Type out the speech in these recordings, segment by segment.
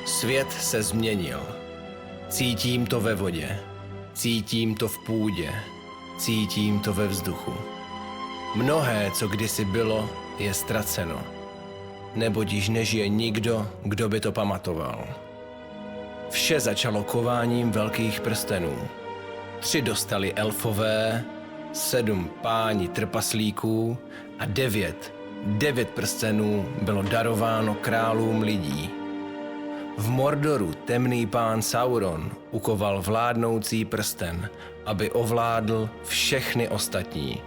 Svět se změnil. Cítím to ve vodě. Cítím to v půdě. Cítím to ve vzduchu. Mnohé, co kdysi bylo, je ztraceno. Neboť již nežije nikdo, kdo by to pamatoval. Vše začalo kováním velkých prstenů. 3 dostali elfové, 7 páni trpaslíků a 9 prstenů bylo darováno králům lidí. V Mordoru temný pán Sauron ukoval vládnoucí prsten, aby ovládl všechny ostatní.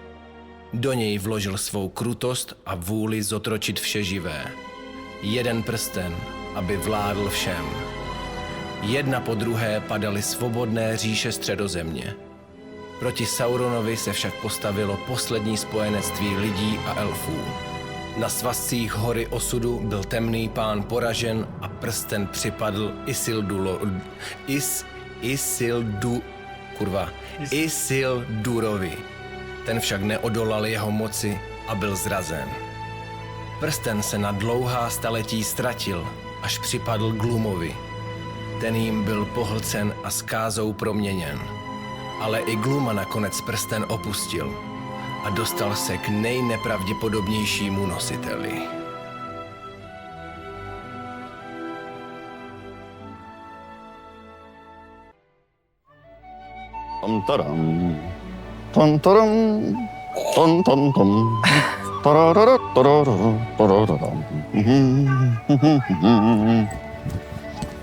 Do něj vložil svou krutost a vůli zotročit vše živé. 1 prsten, aby vládl všem. Jedna po druhé padaly svobodné říše Středozemě. Proti Sauronovi se však postavilo poslední spojenectví lidí a elfů. Na svazcích hory osudu byl temný pán poražen a prsten připadl Isildúrovi. Ten však neodolal jeho moci a byl zrazen. Prsten se na dlouhá staletí ztratil, až připadl Glumovi. Ten jim byl pohlcen a zkázou proměněn. Ale i Gluma nakonec prsten opustil a dostal se k nejnepravděpodobnějšímu nositeli.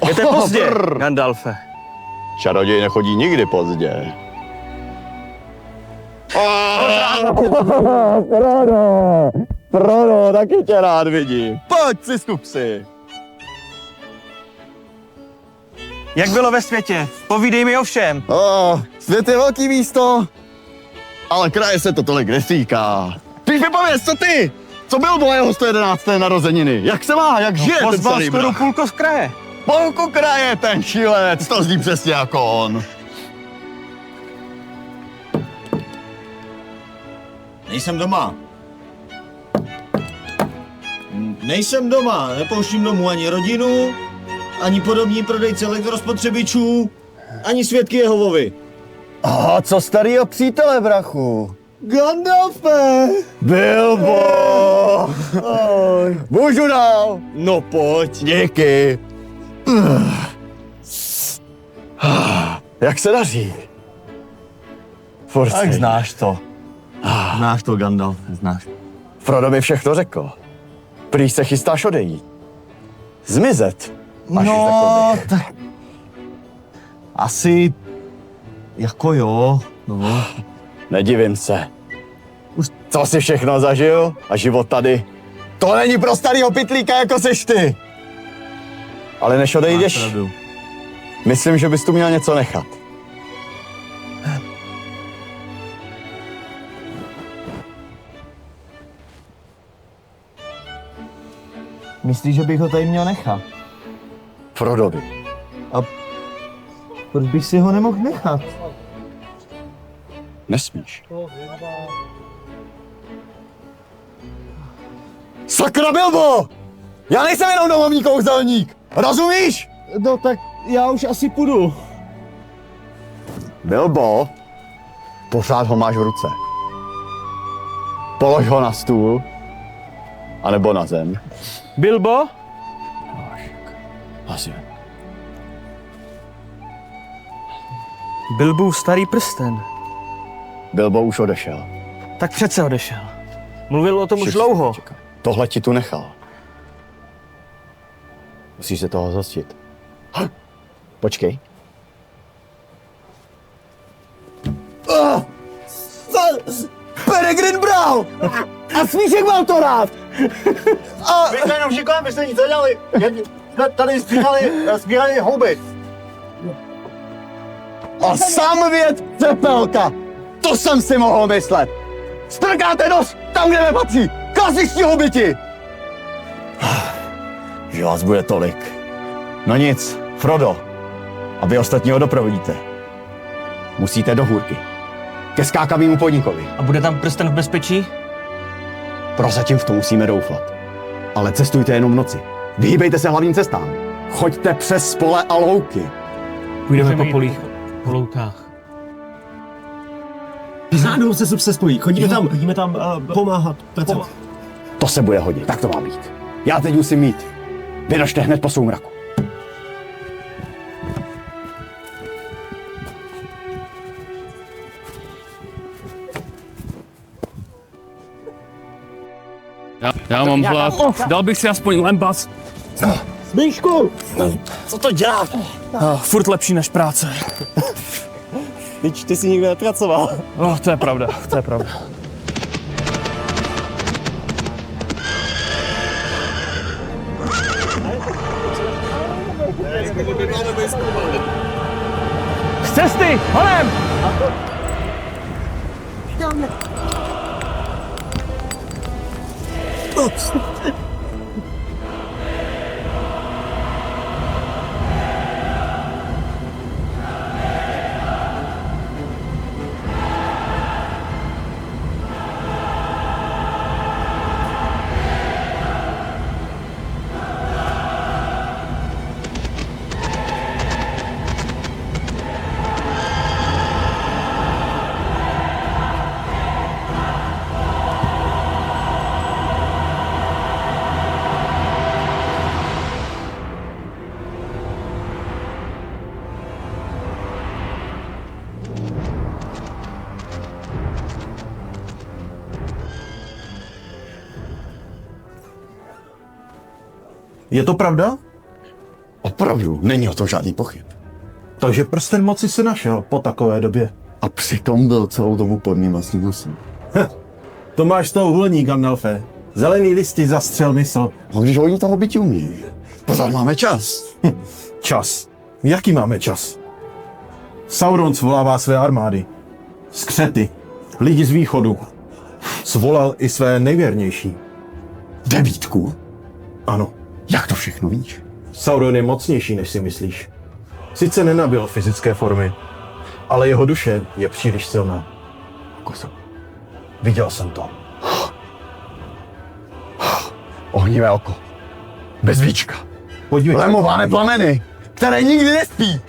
Je to pozdě, Gandalfe. Čaroděj nechodí nikdy pozdě. Frodo, taky tě rád vidím. Pojď, přistup si. Jak bylo ve světě? Povídej mi o všem. Svět je velký místo, ale kraje se to tolik netýká. Ty vypověz, co ty? Co bylo jeho 111. narozeniny? Jak se má, jak žije ten Pozval starý skoro brach? půlko z kraje. Půlku kraje, ten šílec, to zní přesně jako on. Nejsem doma. Nejsem doma, nepouštím domů ani rodinu, ani podobní prodejce elektrospotřebičů, ani svědky Jehovovi. A co starýho přítele, brachu? Gandalfe! Bilbo! Můžu dál? No pojď. Díky. Jak se daří? Tak znáš to. Znáš to, Gandalf, znáš. Frodo mi všechno řekl. Prý se chystáš odejít. Zmizet. No, tak... Asi... Jako jo, no. Nedivím se. Co jsi všechno zažil a život tady? To není pro starýho pytlíka, jako seš ty. Ale než odejdeš, myslím, že bys tu měl něco nechat. Myslíš, že bych ho tady měl nechat? Frodovi. A proč bych si ho nemohl nechat? Nesmíš. Sakra, Bilbo! Já nejsem jenom domovní kouzelník! Rozumíš? No tak já už asi půjdu. Bilbo, pořád ho máš v ruce. Polož ho na stůl, anebo na zem. Bilbo? Asi. Bilbův starý prsten. Bilbo už odešel. Tak přece odešel. Mluvil o tom už Všichni dlouho. čekají. Tohle ti tu nechal. Musíš se toho zhostit. Počkej. Peregrin bral! A Smíšek mal to rád! Vy jste jenom šiková, vy jste nic nedělali. Tady sbírali houby. A sám věd Cepelka! To jsem si mohl myslet! Strkáte nos tam, kde nepatří! Klasičtí hobiti! Že vás bude tolik. No nic, Frodo. A vy ostatní ho doprovodíte. Musíte do hůrky. Ke skákavému podnikovi. A bude tam prsten v bezpečí? Prozatím v to musíme doufat. Ale cestujte jenom v noci. Vyhýbejte se hlavním cestám. Choďte přes pole a louky. Půjdeme po polích, po loukách. Zádu se spojí, chodíme tam pomáhat, pracovat. To se bude hodit, tak to má být. Já teď musím mít. Vyražte hned po soumraku. Já mám hlad. Dal bych si aspoň lempas. Zbyšku! Co to děláš? Furt lepší než práce. Teď ty jsi nikdy nepracoval. No, to je pravda, to je pravda. Z cesty, honem! Je to pravda? Opravdu, není o tom žádný pochyb. Takže prsten moci se našel po takové době. A přitom byl celou dobu pod mým vlastním nosem. To máš z toho uvolní, Gandalfe. Zelený listy zastřel mysl. A když oni toho být umí. Pořád máme čas. Čas. Jaký máme čas? Sauron svolává své armády. Skřety. Lidi z východu. Svolal i své nejvěrnější. 9. Ano. Jak to všechno víš? Sauron je mocnější, než si myslíš. Sice nenabyl fyzické formy, ale jeho duše je příliš silná. Koso. Viděl jsem to. Ohnivé oko. Bez víčka. Podívej. Lemované plameny, které nikdy nespí.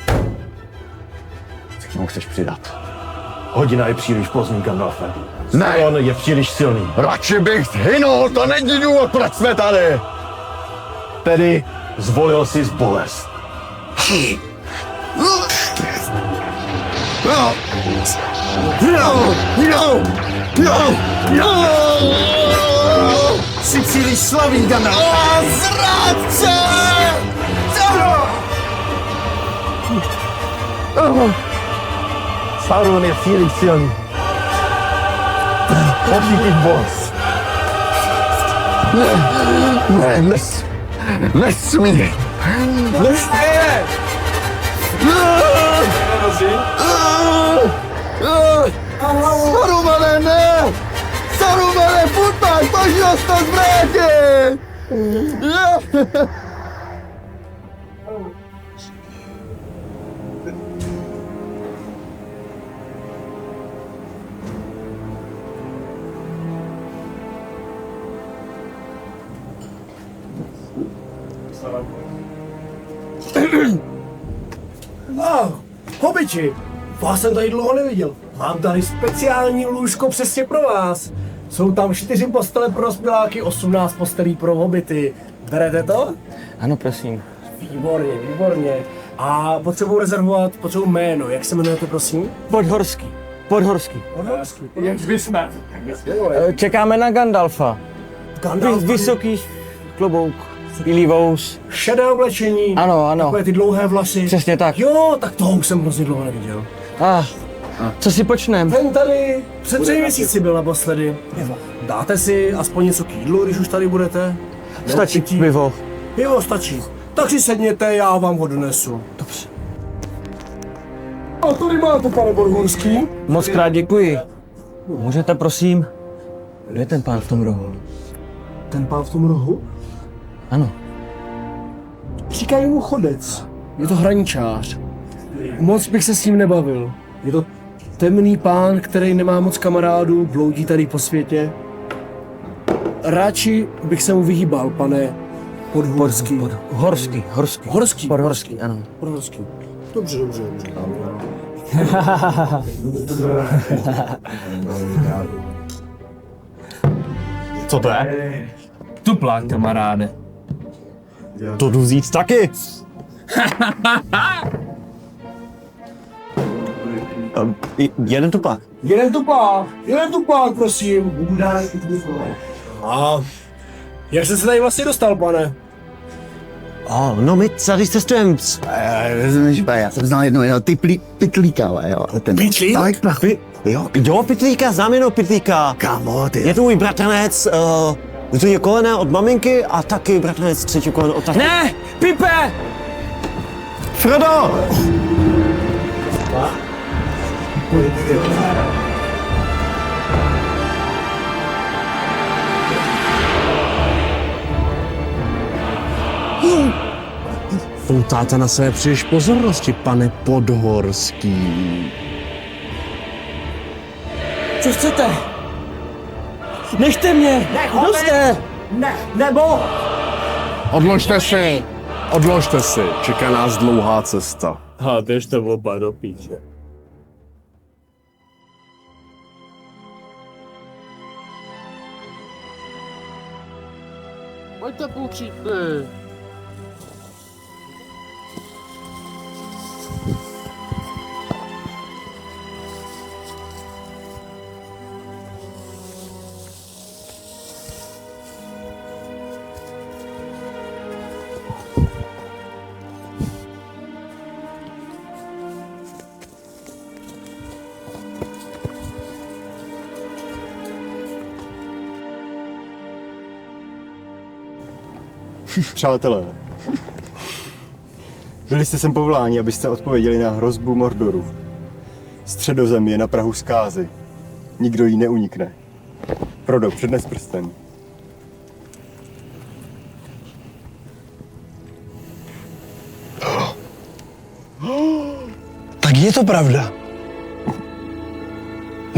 Se k němu chceš přidat? Hodina je příliš pozdní, Gandalfe. Ne. Sauron je příliš silný. Radši bych zhynul, to není důvod, proč jsme tady. Tedy zvolil jsi bolest. Jsi příliš slavý, Gandalf. Zradce! Sauron je příliš silný. Opíky bolest. Ne, nesmí. Sarumane, ne! Sarumane, putaj, pожалуйста, zvrátí! Hobiči, vás jsem tady dlouho neviděl. Mám tady speciální lůžko přesně pro vás. Jsou tam 4 postele pro dospěláky, 18 postelí pro hobity. Berete to? Ano, prosím. Výborně, výborně. A potřebuji rezervovat, potřebuji jméno. Jak se jmenujete, prosím? Podhorský. Podhorský. Podhorský. Jak jsme? Čekáme na Gandalfa. Gandalf. Vysoký klobouk, bílý vous. Šedé oblečení. Ano, ano. Takové ty dlouhé vlasy. Přesně tak. Jo, tak toho už jsem hrozně dlouho neviděl. Co si počnem? Ten tady před 3 měsíci byl naposledy. Dáte si aspoň něco k jídlu, když už tady budete? Stačí pivo. Pivo stačí. Tak si sedněte, já vám ho donesu. Dobře. A tady máte, pane Podhorský. Moc krát děkuji. Můžete, prosím? Kdo je ten pán v tom rohu? Ten pán v tom rohu? Ano. Říkají mu chodec. Je to hraničář. Moc bych se s ním nebavil. Je to temný pán, který nemá moc kamarádů, bloudí tady po světě. Radši bych se mu vyhýbal, pane Podhorský. Horský. Horský. Podhorský, ano. Podhorský. Dobře. Co to je? Tuplák, kamaráde. To jdu vzít taky. Jeden tuplák. Jeden tupák, prosím. A jak jste se tady vlastně dostal, pane? No my tady cestujeme. Já jsem znal jednoho pitlíka, jo. Pitlík? Jo, pitlíka, znám jenom pitlíka. Kámo, ty. Je to můj bratranec, druhé kolene od maminky a taky bratranec třetí koleno od taky. Ne! Pipe! Frodo! Poutáte na své příliš pozornosti, pane Podhorský. Co chcete? Nechte mě! Kdo jste? Nebo... Odložte si, čeká nás dlouhá cesta. Ha, běžte oba do píče. Pojďte půjčit. Přátelé, byli jste sem povoláni, abyste odpověděli na hrozbu Mordoru. Středozemí je na prahu zkázy. Nikdo jí neunikne. Frodo, přednes prsten. Tak je to pravda.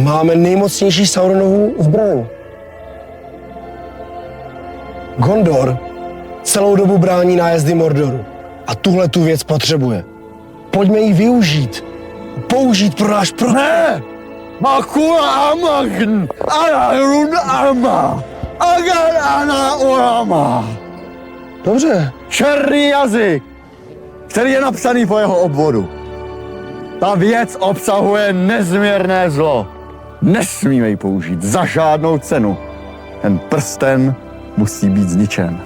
Máme nejmocnější Sauronovu zbraň. Gondor celou dobu brání nájezdy Mordoru a tuhle tu věc potřebuje. Pojďme ji využít. Použít pro náš Ne! Makula amagn, ararun arma, agar ana orama. Dobře. Černý jazyk, který je napsaný po jeho obvodu. Ta věc obsahuje nezměrné zlo. Nesmíme ji použít za žádnou cenu. Ten prsten musí být zničen.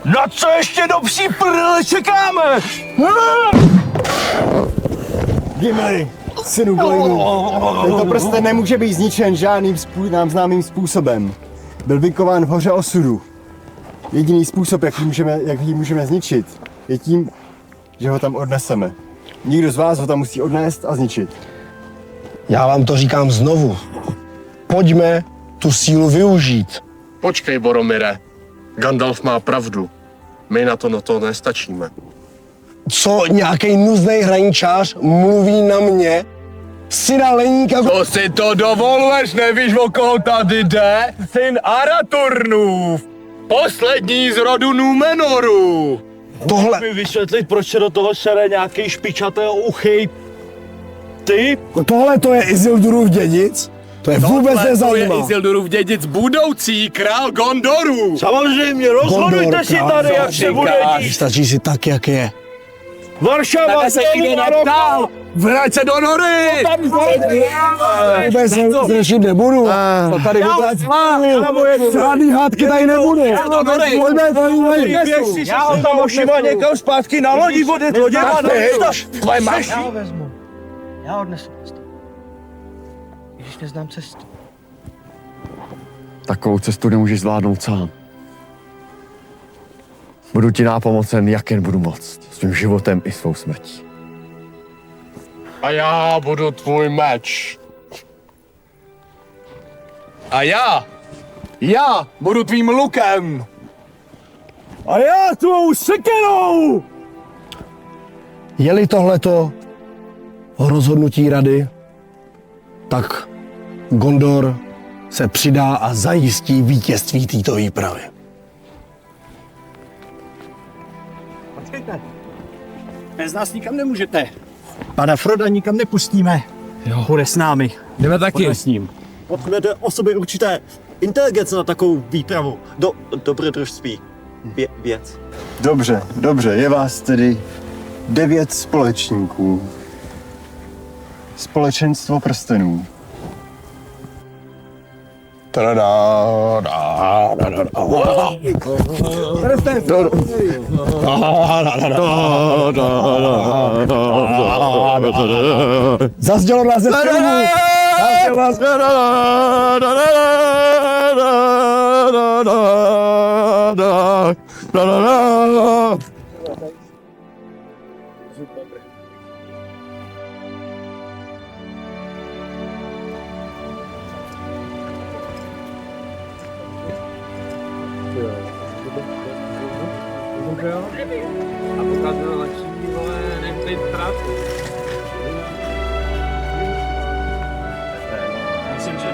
Na co ještě do psí prdele čekáme? Gimli, synu Golimu, tento prsten nemůže být zničen žádným nám známým způsobem. Byl vykován v hoře osudu. Jediný způsob, jak ji můžeme zničit, je tím, že ho tam odneseme. Nikdo z vás ho tam musí odnést a zničit. Já vám to říkám znovu. Pojďme tu sílu využít. Počkej, Boromire. Gandalf má pravdu. My na to nestačíme. Co nějaký nuznej hraničář mluví na mě? Syna Leníka... To si to dovoluješ, nevíš, o koho tady jde? Syn Araturnův, poslední z rodu Númenoru. Tohle... mi vysvětlit, proč se do toho sere nějaký špičatého uchy? Ty? Tohle to je Isildurův dědic? To je vůbec nezajímá. To je Isildurův dědic, budoucí král Gondoru. Samozřejmě, rozhodujte si tady, jak se bude dít. Stačí si tak, jak je. Varšava se nikdy neptal! Vrať se do nory! Vůbec se řešit nebudu. To tady vůbec žádný hádky tady nebudu. Já ho tam ošima někam zpátky na lodi vodit, lodě má Tvoje máš. Já ho vezmu. Já odnesu. Když neznám cestu. Takovou cestu nemůžeš zvládnout sám. Budu ti nápomocen, jak jen budu moct. Svým životem i svou smrtí. A já budu tvůj meč. A já budu tvým lukem. A já tvou sekerou! Je-li tohleto rozhodnutí rady, tak Gondor se přidá a zajistí vítězství této výpravy. Počkejte. Bez nás nikam nemůžete. Pana Froda nikam nepustíme. Jo. Bude s námi. Jdeme taky. Pojďme s ním. Potřebujete o sobě určité inteligence na takovou výpravu. Do dobrodružství. Věc. Dobře, je vás tedy 9 společníků. Společenstvo prstenů. Zazdělo nás ze stromu! Zazdělo nás! A pokud bylo lepší, vole, než být v práci. Myslím, že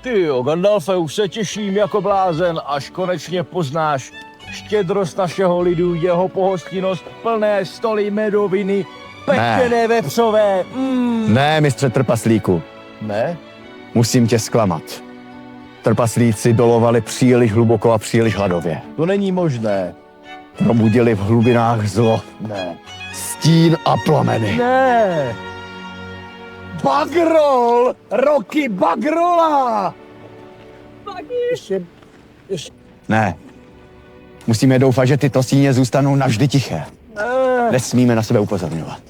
Ty jo, Gandalfe, už se těším jako blázen, až konečně poznáš štědrost našeho lidu, jeho pohostinnost, plné stoly medoviny, pečené vepřové. Ne, mistře trpaslíku. Ne? Musím tě zklamat. Trpaslíci dolovali příliš hluboko a příliš hladově. To není možné. Probudili v hlubinách zlo. Ne. Stín a plameny. Ne! Bagrol! Roky Bagrola! Ne. Musíme doufat, že tyto síně zůstanou navždy tiché. Nesmíme na sebe upozorňovat.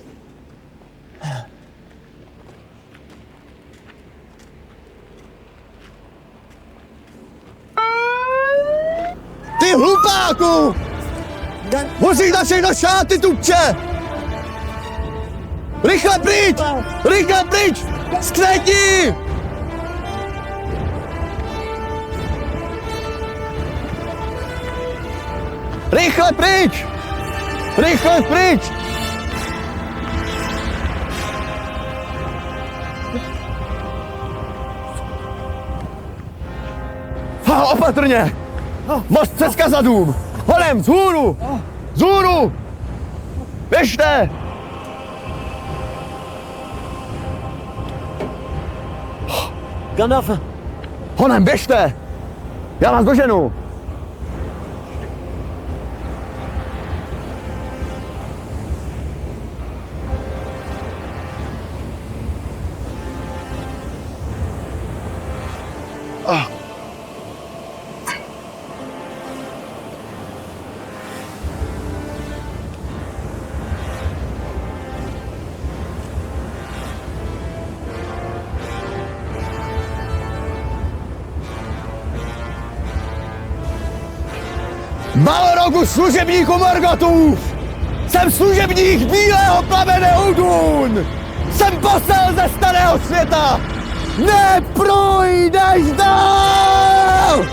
Ty hlupáku! Musíš na všechno šáty, tupče! Rychle pryč! Rychle pryč! Skřeti! Rychle pryč! Rychle pryč! Opatrně! Most ceska za dům! Honem, vzhůru! Vzhůru! Běžte! Gandalfe! Honem, běžte! Já vás doženu! Balrogu služebníku Morgotů! Jsem služebník bílého plamene Udun! Jsem posel ze starého světa! Neprojdeš dál!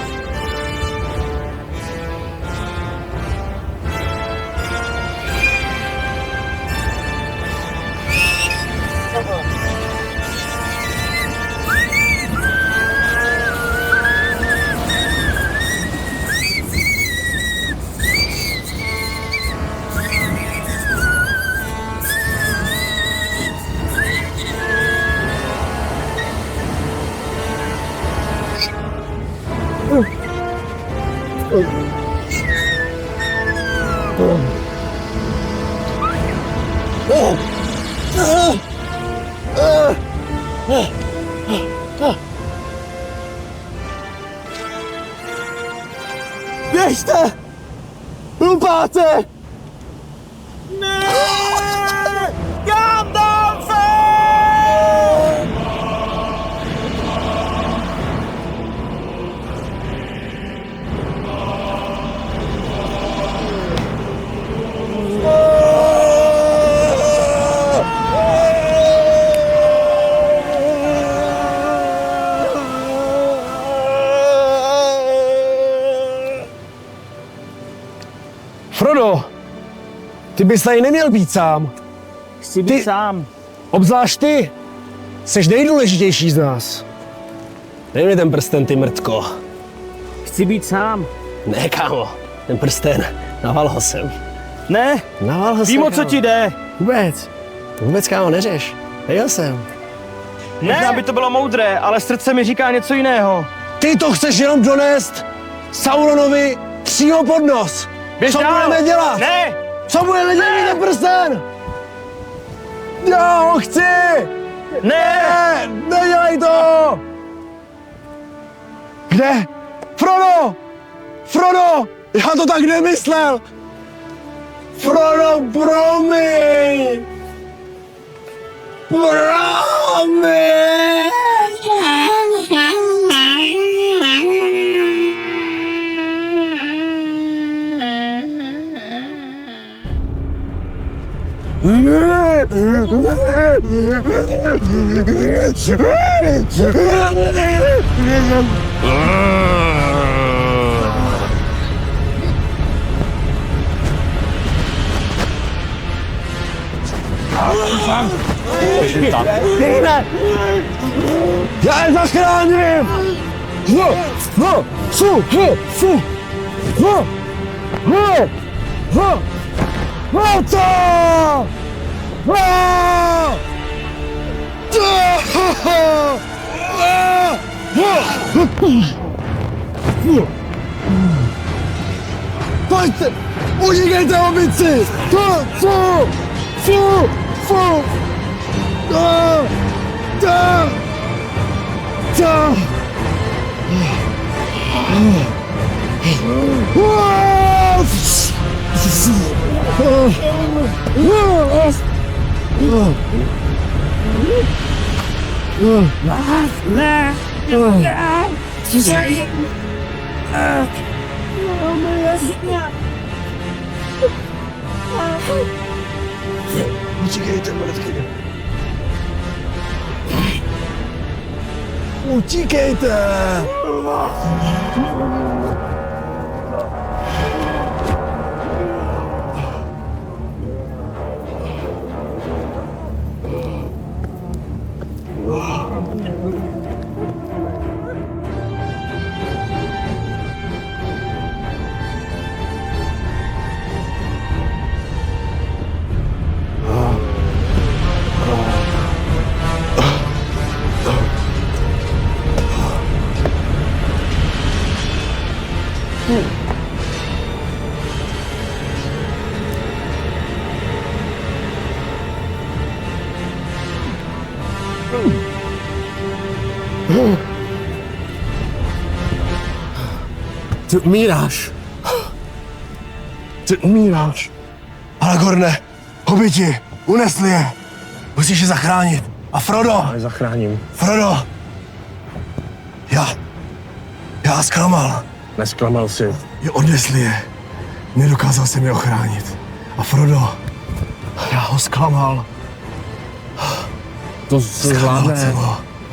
Běžte! Hlupáte! Ne! Gandalfe! Frodo, ty bys tady neměl být sám. Chci být sám. Obzvlášť ty. Jseš nejdůležitější z nás. Dej mi ten prsten, ty mrtko. Chci být sám. Ne, kámo. Ten prsten. Naval ho sem. Ne, Naval ho sem, vím, o co kámo. ti jde. Vůbec, kámo, neřeš. Dej ho sem. Možná by to bylo moudré, ale srdce mi říká něco jiného. Ty to chceš jenom donést Sauronovi přímo pod nos. Běž Co dál. budeme dělat? Ne! Co budeme dělat, ten prsten? Já ho chci! Ne! Nedělej to! Kde? Frodo! Frodo! Já to tak nemyslel! Frodo, promiň! Promiň! Já je zachráním! Pojďte! Utíkejte, opici! Utíkejte, mrtky. Utíkejte! Ty umíráš. Ty umíráš. Aragorne, hobiti, unesli je. Musíš je zachránit. A Frodo. Já je zachráním. Frodo. Já zklamal. Nesklamal si. Je odnesli je. Nedokázal jsem je ochránit. A Frodo, já ho zklamal. To se zvládne.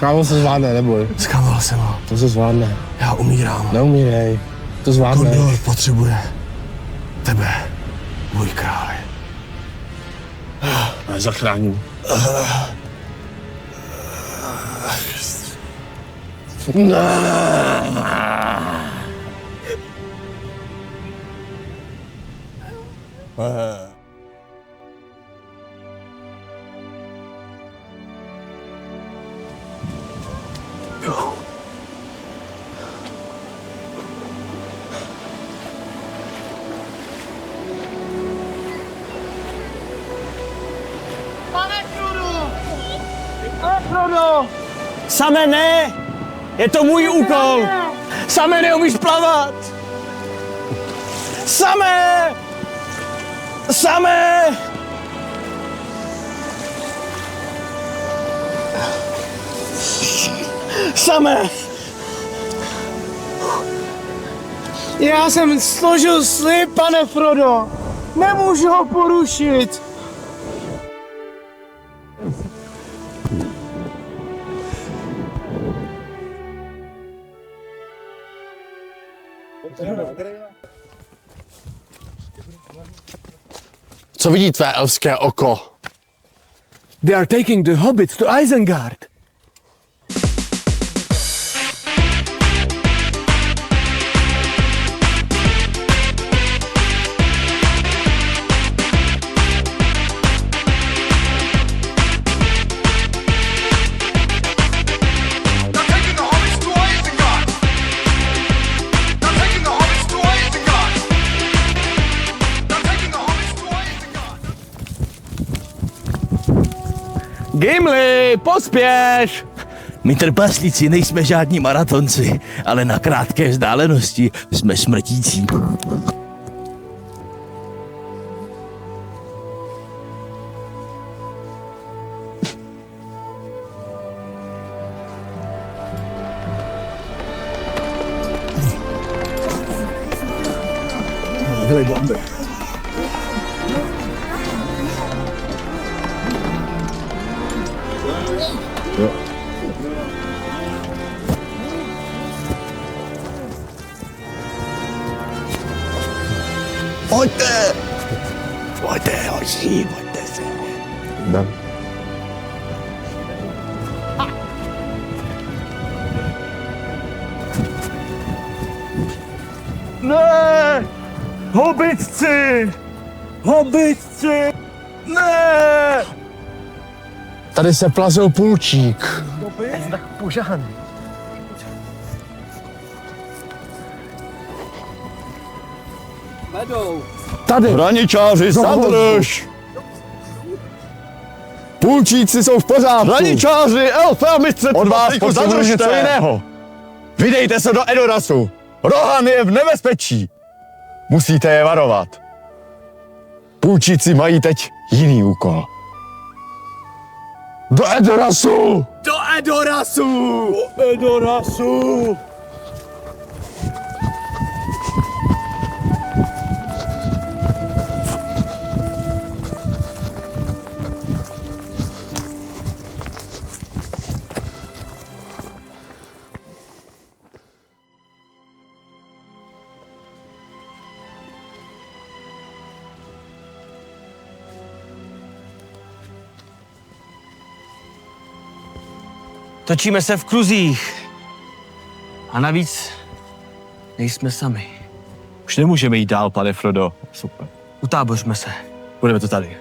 Kámo, se zvládne, neboj. Zklamal jsem ho. To se zvládne. Já umírám. Neumírej. To zvládne. Gondor potřebuje tebe, můj králi. Já zachráním. Same ne! Je to můj úkol! Same neumíš plavat! Same! Same! Same! Já jsem složil slib, pane Frodo! Nemůžu ho porušit! Co vidí tvé elfské oko? They are taking the hobbits to Isengard. Gimli, pospěš! My trpaslíci nejsme žádní maratonci, ale na krátké vzdálenosti jsme smrtící. Byly bomby. Pojďte! Pojďte, hoši, pojďte se. Ne! Hobitci! Hobitci! Ne! Tady se plazil půlčík. Tak požádaný. Tady. Hraničáři, zadrž! Půlčíci jsou v pořádku. Hraničáři, elfe a mistře Od vás potřebuji něco jiného. Vydejte se do Edorasu. Rohan je v nebezpečí. Musíte je varovat. Půlčíci mají teď jiný úkol. Do Edorasu! Do Edorasu! Do Edorasu! Točíme se v kruzích. A navíc nejsme sami. Už nemůžeme jít dál, pane Frodo. Super. Utábořme se. Budeme to tady.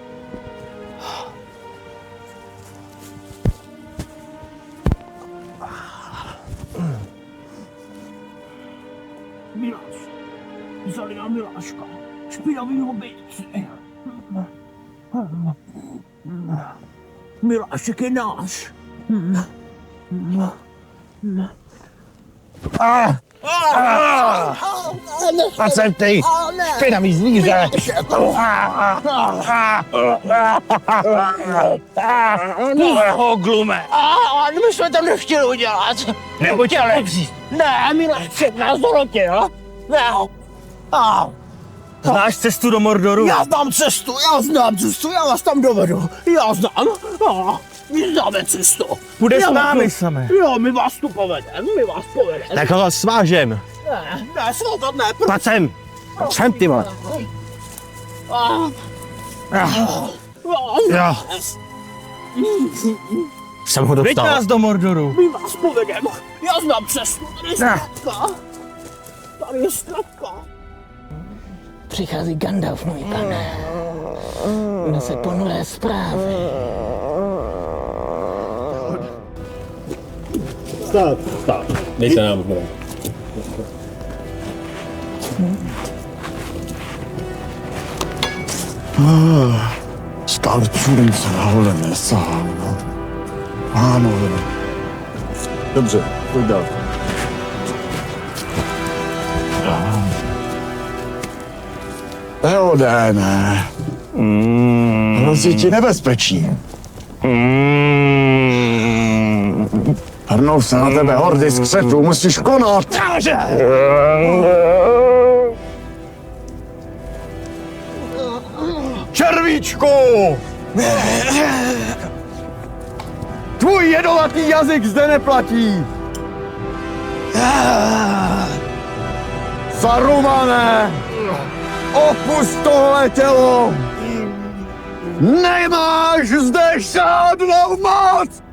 Miláš. Vzali nám Miláška. Špinavý hobitci. Milášek je náš. A jsem ty špinavý zvíře. Hoglume. My jsme tam nechtěli udělat. Nebo tě lepší. Ne, Milášek nás dorotě, jo? Ne. Znáš cestu do Mordoru? Já znám cestu, já vás tam dovedu. Já znám. My známe cestu. Půjdeš s námi, Same. Jo, my vás tu povedeme. Tak ho svážem. Ne, svovat ne. Pojď sem. Sem, ty vole. Jo. Jsem ho dostal. Veď nás do Mordoru. My vás povedeme. Já znám cestu. Tady je stratka. Přichází Gandalf, můj pane. Nese ponuré zprávy. Stát. Dejte nám znovu. Stále půjdem se nahoře nesám. Pánové. Dobře, pojď dál. Teodéne. Hrozí ti nebezpečí. Hrnou se na tebe hordy z křetů, musíš konat. Červíčku! Tvůj jedovatý jazyk zde neplatí! Sarumane! Opust tohle tělo! Nemáš zde žádnou moc!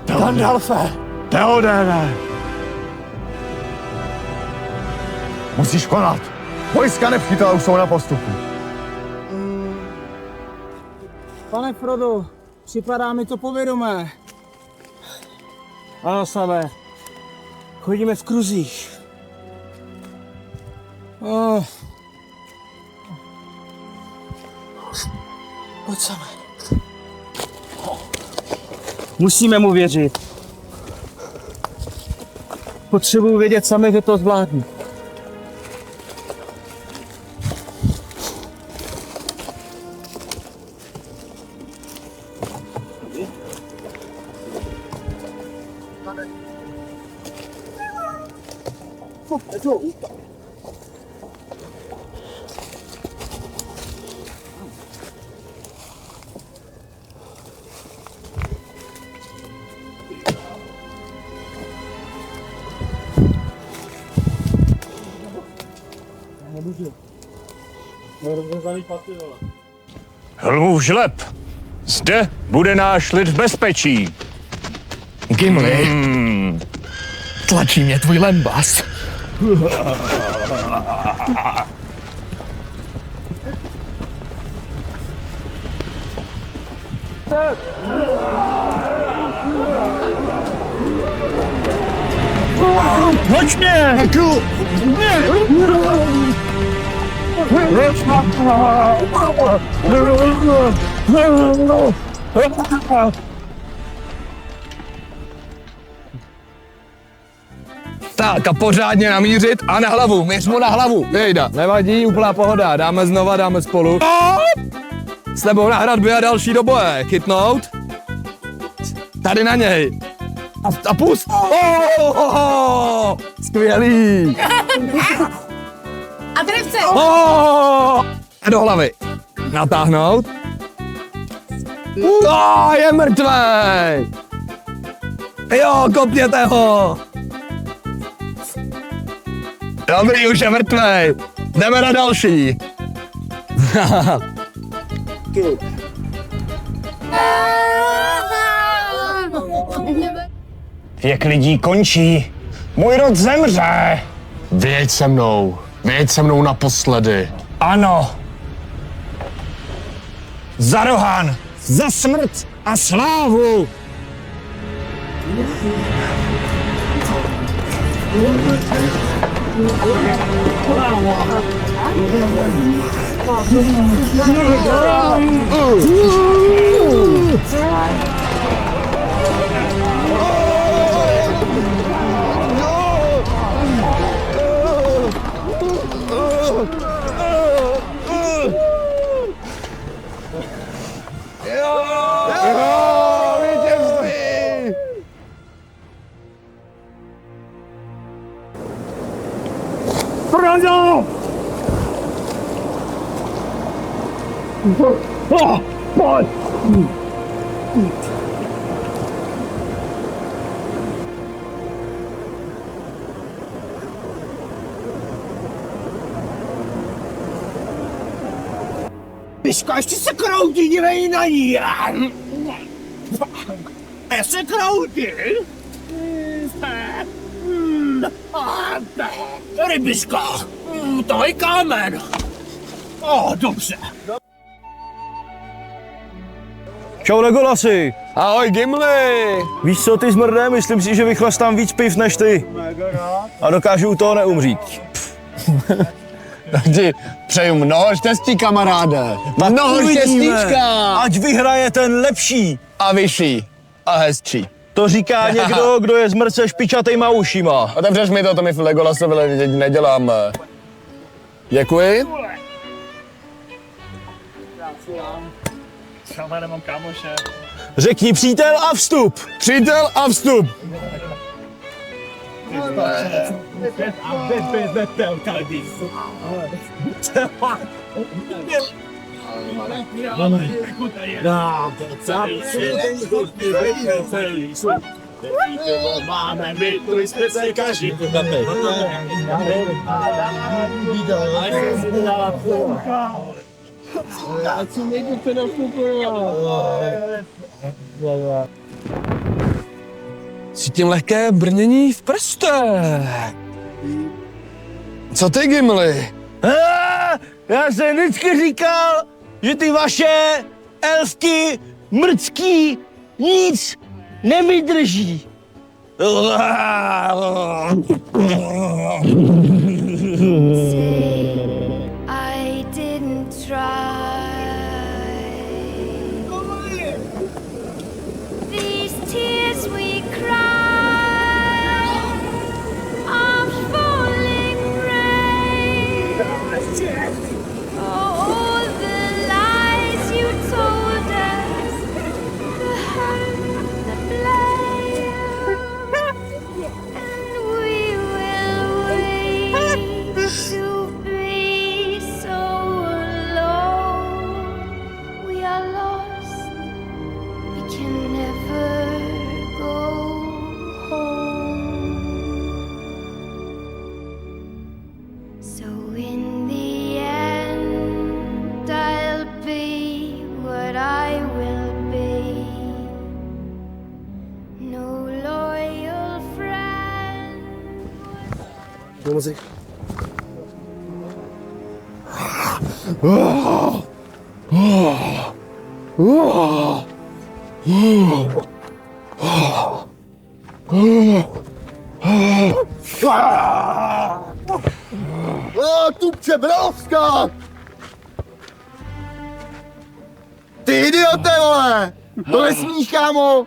Gandalfe! Teodéne! Musíš konat! Vojska nepřítele už jsou na postupu. Pane Frodo, připadá mi to povědomé. Ano, Same. Chodíme v kruzích. Pojď, Same. Musíme mu věřit. Potřebuji vědět sami, že to zvládnu. Helmův žleb. Zde bude náš lid v bezpečí. Gimli, tlačí mě tvůj lembas. Hoď mě! Tak a pořádně namířit a na hlavu, měř mu na hlavu. Jejda, nevadí, úplná pohoda, dáme znova, dáme spolu. S tebou na hradbě a další do boje, chytnout. Tady na něj. A pust. Skvělý. A drevce! A do hlavy. Natáhnout. Je mrtvej. Jo, kopněte ho. Dobrý, už je mrtvej. Jdeme na další. Věk lidí končí. Můj rod zemře. Vyjeď se mnou naposledy. Ano. Za Rohan. Za smrt a slávu. Frodo! Pojď! Piška, ještě se kroutí, dívej na ní! Já se kroutí! Rybiška! To je kámen! Dobře. Čau Legolasi! Ahoj Gimli! Víš co, ty zmrde, myslím si, že vychlastám víc piv než ty. A dokážu u toho neumřít. Ti přeju mnoho štěstí, kamaráde. Mnoho štěstíčka. Ať vyhraje ten lepší. A vyšší. A hezčí. To říká někdo, kdo je zmrt se špičatejma ušima. Otevřeš mi to mi v Legolasovi neděláme. Děkuji. Řekni přítel a vstup. Přítel a vstup. Máme my, to jsme se každý. Cítím lehké brnění v prstech. Co ty, Gimli? Já jsem vždycky říkal, že ty vaše elfky mrcký nic nevydrží. I didn't try. These tears we cry are falling rain. All the lies you told us, the hurt, the blame, and we will wait to be so alone. We are lost, we can never go home. So in the end, I'll be what I will be. No loyal friend. Tu přebrovská! Ty idiote, vole! To nesmíš, kámo!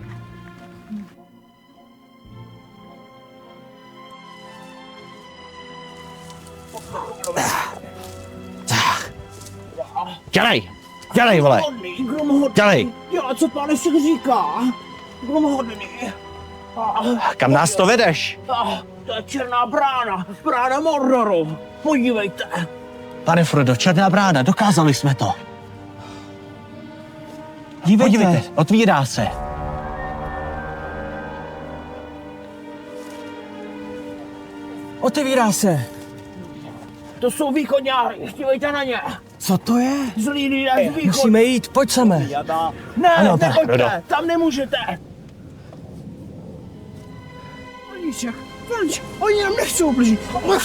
Dělej, vole. Dělej. Jo, co pane si říká? Gromhodný. Kam nás to vedeš? To je černá brána, brána Mordoru. Podívejte. Pane Frodo, černá brána, dokázali jsme to. Podívejte, otvírá se. Otevírá se. To jsou východňáry, dívejte na ně. Co to je? Zlý lidé z východu. Musíme jít, pojď same. Ne, Ano, nechoďte, tam nemůžete. Oni nám nechcou blížit, ale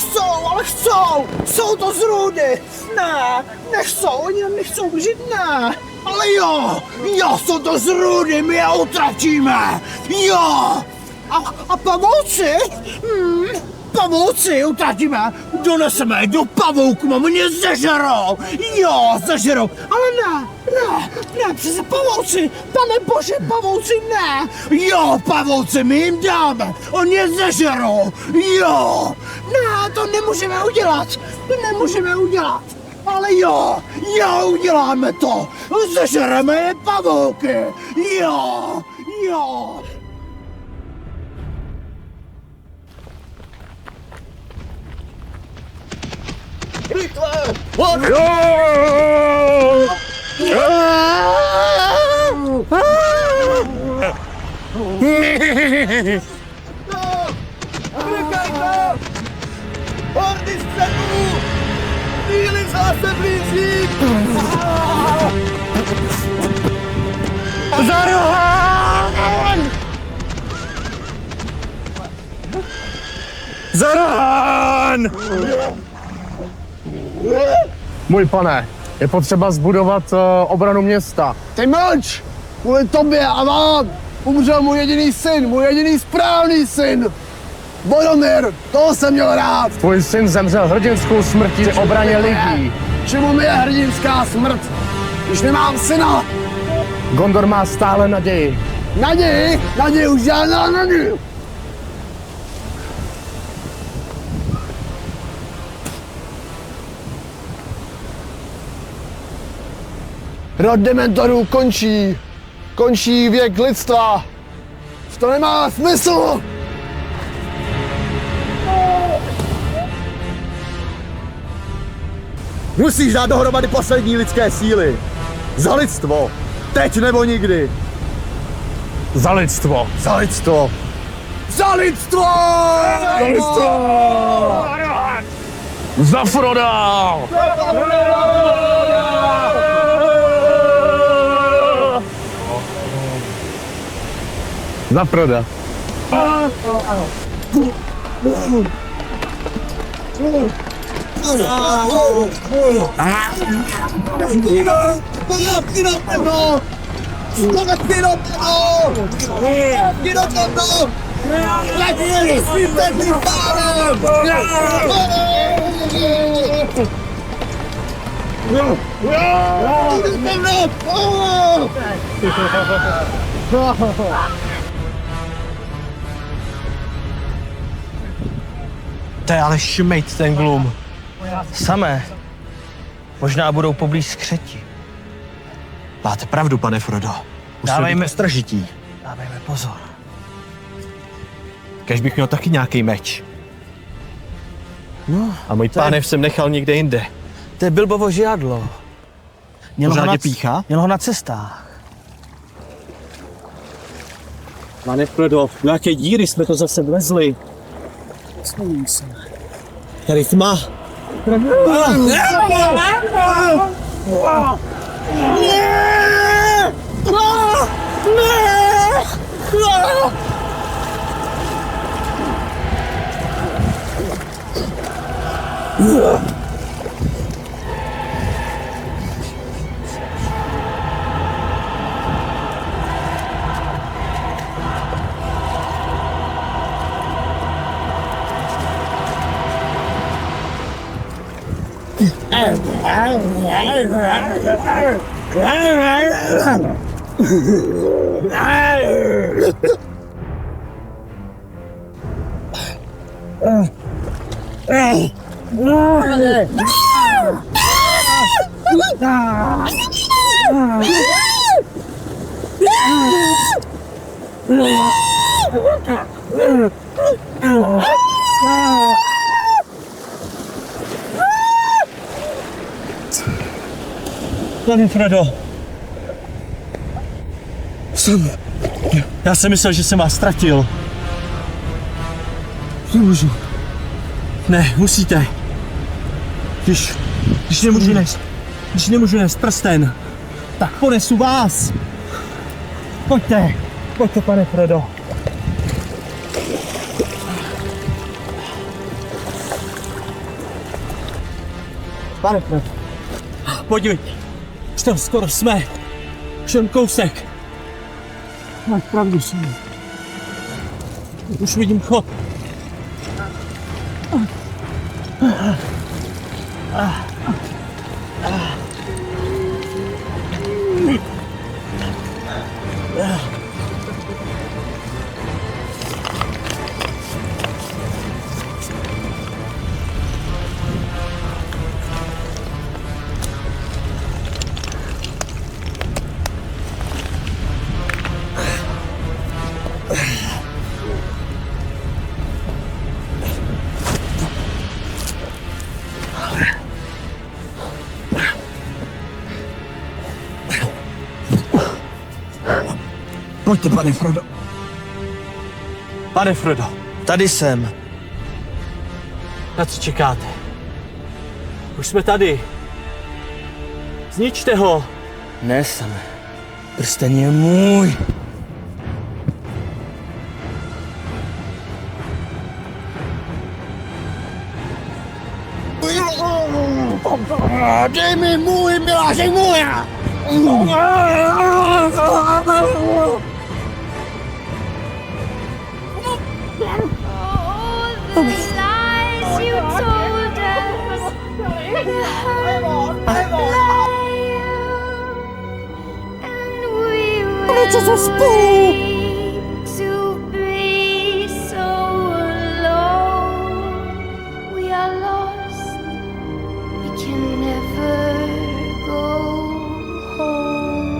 chcou, jsou to zrůdy. Ne, nechcou, oni nám nechcou blížit, ne. Ale jo, jsou to zrůdy, my je utratíme, jo. A pavouci? Pavouci utratíme, doneseme je do pavouků, mě zežerou, jo, zežerou, ale ne, přece pavouci, pane bože, pavouci ne, jo, pavouci, my jim dáme, oni je zežerou, jo, ne, to nemůžeme udělat, ale jo, uděláme to, zežereme je pavouky, jo. rychle! Unikajte! Hordy středu! Bílý zase blíží! Zarohan! Zarohan! Můj pane, je potřeba zbudovat obranu města. Ty mlč! Kvůli tobě a vám umřel můj jediný syn, můj jediný správný syn! Boromir, toho jsem měl rád! Tvůj syn zemřel hrdinskou smrtí při obraně lidí. Čemu mi je hrdinská smrt, když nemám syna? Gondor má stále naději. Naději? Naději už žádná naději! Rod dementorů končí. Končí věk lidstva. To nemá smysl! Musíš dát dohromady poslední lidské síly. Za lidstvo. Teď nebo nikdy. Za lidstvo. Za lidstvo. Za lidstvo! Za lidstvo! Za Froda! Za Froda. To je ale šmejt ten Glum. Samé. Možná budou poblíž skřeti. Máte pravdu, pane Frodo. Dávejme stražití. Dávejme pozor. Kež bych měl taky nějaký meč. No, A můj pánev jsem nechal někde jinde. to je Bilbovo žádlo. Pořádně píchá? Měl ho na cestách. Pane Frodo, v nějaké díry jsme to zase vlezli. Snovím se. Tady tma. Pane Frodo. Já jsem myslel, že jsem vás ztratil. Nemůžu. Ne, musíte. Když nemůžu nést prsten, tak ponesu vás. Pojďte, pane Frodo. Pane Frodo. Podívejte, už tam skoro jsme. Už jen kousek. Máš pravdu, synu. Už vidím chod. Pojďte, pane Frodo. Pane Frodo, tady jsem. Na co čekáte? Už jsme tady. Zničte ho. Ne, Same. Prsten je můj. Dej mi můj, miláček můj! The lies you told us, the hurt and we were to be so alone. We are lost, we can never go home.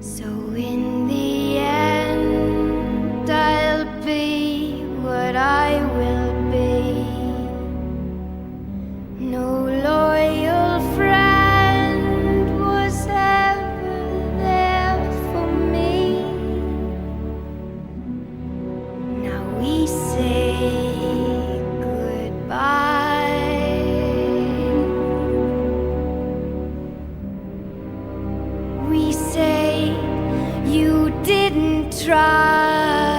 So in the end, I'll be what I will be. No loyal friend was ever there for me. Now we say goodbye. We say you didn't try.